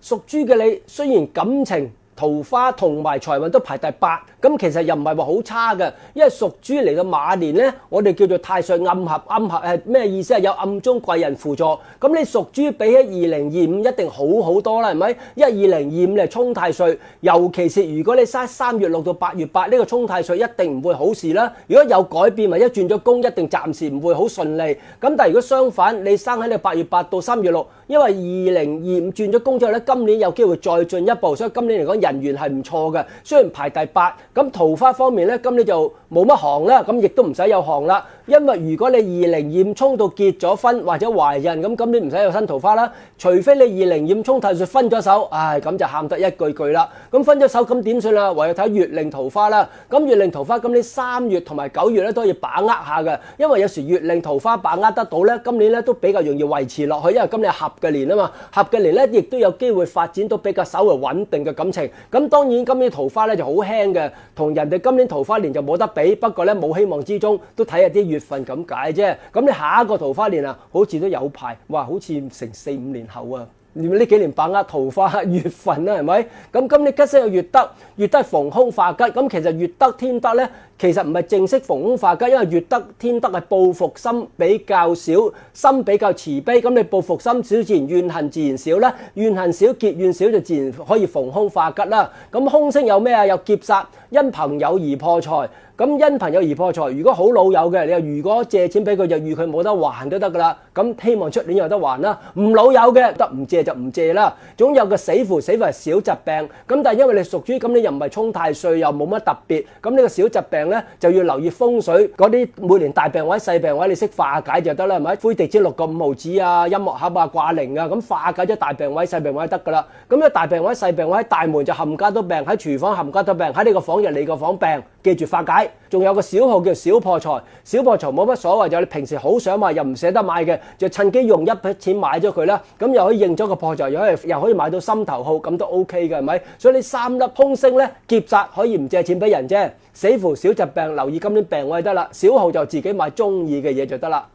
屬豬嘅你雖然感情、桃花同埋財運都排第8，咁其實又唔係話好差嘅，因為屬豬嚟到馬年呢，我哋叫做太歲暗合，暗合係咩意思啊？有暗中貴人輔助，咁你屬豬比起2025一定好好多啦，係咪？因為2025你係沖太歲，尤其是如果你生3月6到8月8呢個沖太歲，一定唔會好事啦。如果有改變或者轉咗工，一定暫時唔會好順利。咁但係如果相反，你生喺你8月8到3月6，因為2025轉咗工之後咧，今年有機會再進一步，所以今年嚟講人緣係唔錯嘅。雖然排第8，咁桃花方面咧，今年就冇乜行啦，咁亦都唔使有行啦。因為如果你2025沖到結咗婚或者懷孕，咁今年唔使有新桃花啦。除非你2025沖太歲分咗手，咁就喊得一句句啦。咁分咗手咁點算啦？唯有睇月令桃花啦。咁月令桃花今年3月同埋9月咧都要把握下嘅，因為有時月令桃花把握得到咧，今年咧都比較容易維持落去，因為今年係合嘅年啊嘛，合嘅年咧亦都有機會發展到比較稍為穩定嘅感情。咁當然今年桃花咧就好輕嘅，同人哋今年桃花年就冇得比。不過咧冇希望之中，都睇下啲月份咁解啫。咁你下一個桃花年啊，好似都有排，哇，好似成4、5年後啊。呢幾年把握桃花月份啦，係咪？咁今年吉星有月德，月德逢凶化吉。咁其實月德天德咧，其實唔係正式逢凶化吉，因為月德天德係報復心比較少，心比較慈悲。咁你報復心少，自然怨恨自然少啦。怨恨少，結怨少，就自然可以逢凶化吉啦。咁凶星有咩啊？有劫煞，因朋友而破財。咁因朋友而破財，如果好老友嘅，你又如果借錢俾佢，就預佢冇得還都得噶啦。咁希望出年有得還啦。唔老友嘅得唔借就唔借啦。總有個死符，死符係小疾病。咁但係因為你屬豬，咁你又唔係沖太歲，又冇乜特別。咁呢個小疾病咧就要留意風水嗰啲每年大病位、細病位，你識化解就得啦，係咪？灰地氈6個5毫子啊，音樂盒啊，掛鈴啊，咁化解咗大病位、細病位得噶啦。咁咧大病位、細病位喺大門就冚家都病，喺廚房冚家都病，喺你個房就你個房病，記住化解。仲有個小號叫小破財，小破財冇乜所謂，就你平時好想買又唔捨得買嘅，就趁機用一筆錢買咗佢啦，咁又可以應咗個破財，又可以買到心頭好，咁都 OK 嘅，係咪？所以你3粒凶星咧，劫煞可以唔借錢俾人啫，死符小疾病留意今年病位得啦，小號就自己買中意嘅嘢就得啦。